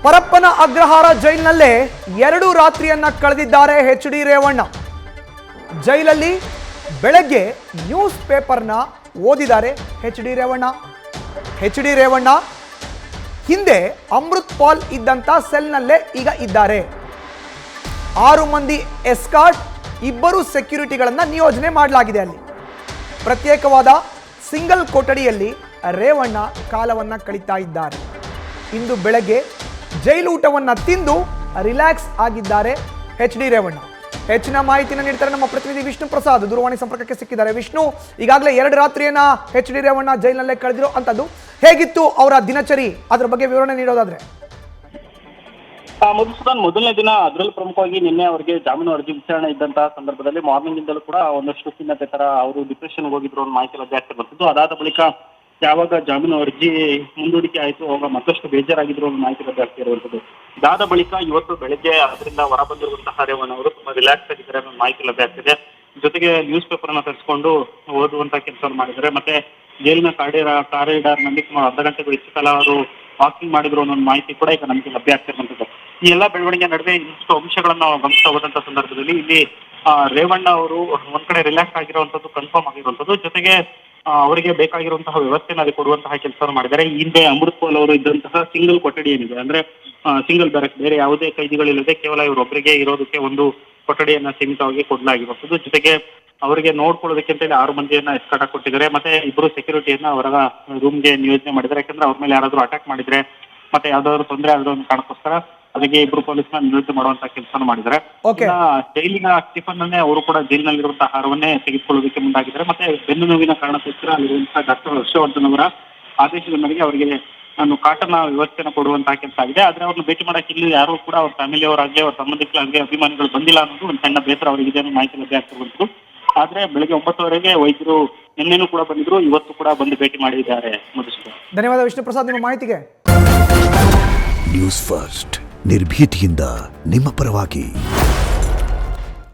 Parappana Agrahara ಜೈಲಿನಲ್ಲೇ 2 ರಾತ್ರಿಯನ್ನ ಕಳೆದಿದ್ದಾರೆ H D. Revanna. ಜೈಲಲ್ಲಿ ಬೆಳಗ್ಗೆ news ಪೇಪರ್ನ ಓದಿದ್ದಾರೆ ಎಚ್.ಡಿ. ರೇವಣ್ಣ. ಎಚ್.ಡಿ. ರೇವಣ್ಣ ಹಿಂದೆ ಅಮೃತ್ ಪಾಲ್ ಇದ್ದಂತ ಸೆಲ್ನಲ್ಲೇ ಈಗ ಇದ್ದಾರೆ. 6 ಮಂದಿ ಎಸ್ಕಾರ್ಟ್, 2 ಸೆಕ್ಯೂರಿಟಿಗಳನ್ನ ನಿಯೋಜನೆ ಮಾಡಲಾಗಿದೆ. ಅಲ್ಲಿ ಪ್ರತ್ಯೇಕವಾದ ಸಿಂಗಲ್ ಕೊಠಡಿಯಲ್ಲಿ ರೇವಣ್ಣ ಕಾಲವನ್ನ ಕಳೀತಾ ಇದ್ದಾರೆ. ಇಂದು ಬೆಳಗ್ಗೆ ಜೈಲು ಊಟವನ್ನ ತಿಂದು ರಿಲ್ಯಾಕ್ಸ್ ಆಗಿದ್ದಾರೆ ಎಚ್.ಡಿ. ರೇವಣ್ಣ. ಹೆಚ್ಚಿನ ಮಾಹಿತಿನ ನೀಡ್ತಾರೆ ನಮ್ಮ ಪ್ರತಿನಿಧಿ ವಿಷ್ಣು ಪ್ರಸಾದ್. ದೂರವಾಣಿ ಸಂಪರ್ಕಕ್ಕೆ ಸಿಕ್ಕಿದ್ದಾರೆ. ವಿಷ್ಣು, ಈಗಾಗಲೇ 2 ರಾತ್ರಿಯನ್ನ ಎಚ್.ಡಿ. ರೇವಣ್ಣ ಜೈಲಿನಲ್ಲೇ ಕಳೆದಿರೋ ಅಂತದ್ದು, ಹೇಗಿತ್ತು ಅವರ ದಿನಚರಿ, ಅದ್ರ ಬಗ್ಗೆ ವಿವರಣೆ ನೀಡೋದಾದ್ರೆ? ಮಧುಸೂದನ್, ಮೊದಲನೇ ದಿನ ಅದರಲ್ಲೂ ಪ್ರಮುಖವಾಗಿ ನಿನ್ನೆ ಅವರಿಗೆ ಜಾಮೀನು ಅರ್ಜಿ ವಿಚಾರಣೆ ಇದ್ದಂತಹ ಸಂದರ್ಭದಲ್ಲಿ ಮಾರ್ನಿಂಗ್ ಇಂದಲೂ ಕೂಡ ಒಂದಷ್ಟು ಖಿನ್ನತೆ ತರ ಅವರು ಡಿಪ್ರೆಷನ್ ಹೋಗಿದ್ರು ಅನ್ನೋ ಮಾಹಿತಿ ಲಭ್ಯ ಆಗ್ತಾ ಬರ್ತಿದ್ದು. ಅದಾದ ಬಳಿಕ ಯಾವಾಗ ಜಾಮೀನು ಅರ್ಜಿ ಮುಂದೂಡಿಕೆ ಆಯಿತು ಅವಾಗ ಮತ್ತಷ್ಟು ಬೇಜಾರಾಗಿದ್ರು ಅನ್ನೋ ಮಾಹಿತಿ ಲಭ್ಯ ಆಗ್ತಿರುವಂತದ್ದು. ಇದಾದ ಬಳಿಕ ಇವತ್ತು ಬೆಳಗ್ಗೆ ಅದರಿಂದ ಹೊರ ಬಂದಿರುವಂತಹ ರೇವಣ್ಣ ಅವರು ತುಂಬಾ ರಿಲ್ಯಾಕ್ಸ್ ಆಗಿದ್ದಾರೆ ಅನ್ನೋ ಮಾಹಿತಿ ಲಭ್ಯ ಆಗ್ತಿದೆ. ಜೊತೆಗೆ ನ್ಯೂಸ್ ಪೇಪರ್ ಅನ್ನ ತರಿಸಿಕೊಂಡು ಓದುವಂತ ಕೆಲಸವನ್ನು ಮಾಡಿದ್ದಾರೆ. ಮತ್ತೆ ಜೈಲಿನ ಕಾರಿಡಾರ್ ನಲ್ಲಿ ಸುಮಾರು ಅರ್ಧ ಗಂಟೆಗೂ ಹೆಚ್ಚು ಕಾಲ ಅವರು ವಾಕಿಂಗ್ ಮಾಡಿದ್ರು ಅನ್ನೋ ಮಾಹಿತಿ ಕೂಡ ಈಗ ನಮಗೆ ಲಭ್ಯ ಆಗ್ತಿರುವಂತದ್ದು. ಈ ಎಲ್ಲಾ ಬೆಳವಣಿಗೆ ನಡುವೆ ಇಷ್ಟು ಅಂಶಗಳನ್ನ ನಾವು ಗಮನಿಸ್ತಾ ಹೋದಂತ ಸಂದರ್ಭದಲ್ಲಿ ಇಲ್ಲಿ ರೇವಣ್ಣ ಅವರು ಒಂದ್ ಕಡೆ ರಿಲ್ಯಾಕ್ಸ್ ಆಗಿರುವಂತದ್ದು ಕನ್ಫರ್ಮ್ ಆಗಿರುವಂತದ್ದು. ಜೊತೆಗೆ ಅವರಿಗೆ ಬೇಕಾಗಿರುವಂತಹ ವ್ಯವಸ್ಥೆನ ಅಲ್ಲಿ ಕೊಡುವಂತಹ ಕೆಲಸವನ್ನು ಮಾಡಿದ್ದಾರೆ. ಹಿಂದೆ ಅಮೃತ್ ಪಾಲ್ ಅವರು ಇದ್ದಂತಹ ಸಿಂಗಲ್ ಕೊಠಡಿ ಏನಿದೆ, ಅಂದ್ರೆ ಸಿಂಗಲ್ ಬ್ಯಾರಕ್, ಬೇರೆ ಯಾವುದೇ ಕೈದಿಗಳಿಲ್ಲದೆ ಕೇವಲ ಇವರೊಬ್ಬರಿಗೆ ಇರೋದಕ್ಕೆ ಒಂದು ಕೊಠಡಿಯನ್ನ ಸೀಮಿತವಾಗಿ ಕೊಡಲಾಗಿರುವಂತದ್ದು. ಜೊತೆಗೆ ಅವರಿಗೆ ನೋಡ್ಕೊಳ್ಳೋದಕ್ಕೆ ಅಂತ ಹೇಳಿ 6 ಮಂದಿಯನ್ನ ಎಸ್ಕಾರ್ಟ್ ಕೊಟ್ಟಿದ್ದಾರೆ. ಮತ್ತೆ 2 ಸೆಕ್ಯೂರಿಟಿಯನ್ನ ಅವರ ರೂಮ್ಗೆ ನಿಯೋಜನೆ ಮಾಡಿದ್ದಾರೆ. ಯಾಕಂದ್ರೆ ಅವ್ರ ಮೇಲೆ ಯಾರಾದ್ರೂ ಅಟ್ಯಾಕ್ ಮಾಡಿದ್ರೆ ಮತ್ತೆ ಯಾವ್ದಾದ್ರು ತೊಂದರೆ ಆದ್ರೂ ಒಂದು ಕಾರಣಕ್ಕೋಸ್ಕರ ಅದಕ್ಕೆ 2 ಪೊಲೀಸ್ನ ನಿಯೋಜನೆ ಮಾಡುವಂತ ಕೆಲಸವನ್ನು ಮಾಡಿದ್ದಾರೆ. ಜೈಲಿನ ಟಿಫನ್ ಅನ್ನೇ ಅವರು ಕೂಡ ಜೈಲಿನಲ್ಲಿರುವಂತಹ ಆಹಾರವನ್ನೇ ತೆಗೆದುಕೊಳ್ಳೋದಕ್ಕೆ ಮುಂದಾಗಿದ್ದಾರೆ. ಮತ್ತೆ ಬೆನ್ನು ನೋವಿನ ಕಾರಣಕ್ಕೋಸ್ಕರ ಅಲ್ಲಿರುವಂತಹ ಡಾಕ್ಟರ್ ಹರ್ಷವರ್ಧನ್ ಅವರ ಆದೇಶದ ಮೇರೆಗೆ ಅವರಿಗೆ ನಾನು ಕಾಟನ ವ್ಯವಸ್ಥೆನ ಕೊಡುವಂತಹ ಕೆಲಸ ಆಗಿದೆ. ಆದ್ರೆ ಅವ್ರನ್ನ ಭೇಟಿ ಮಾಡಕ್ಕೆ ಇಲ್ಲಿ ಯಾರು ಕೂಡ ಅವ್ರ ಫ್ಯಾಮಿಲಿಯವರಾಗ್ಲಿ ಅವ್ರ ಸಂಬಂಧಿಕರಾಗ್ಲಿ ಅಭಿಮಾನಿಗಳು ಬಂದಿಲ್ಲ ಅನ್ನೋದು ಒಂದು ಸಣ್ಣ ಬೇಸರ ಅವರಿಗೆ ಅನ್ನೋ ಮಾಹಿತಿ ಲಭ್ಯ ಆಗ್ತಿರುವಂತದ್ದು. ಆದ್ರೆ ಬೆಳಗ್ಗೆ 9 ವೈದ್ಯರು ನಿನ್ನೆನೂ ಕೂಡ ಬಂದಿದ್ರು, ಇವತ್ತು ಕೂಡ ಬಂದು ಭೇಟಿ ಮಾಡಿದ್ದಾರೆ. ಮಧುಸೂದನ್, ಧನ್ಯವಾದ ವಿಷ್ಣು ಪ್ರಸಾದ್ ನಿಮ್ಮ ಮಾಹಿತಿಗೆ. ನ್ಯೂಸ್ ಫಸ್ಟ್, ನಿರ್ಭೀತಿಯಿಂದ ನಿಮ್ಮ ಪರವಾಗಿ.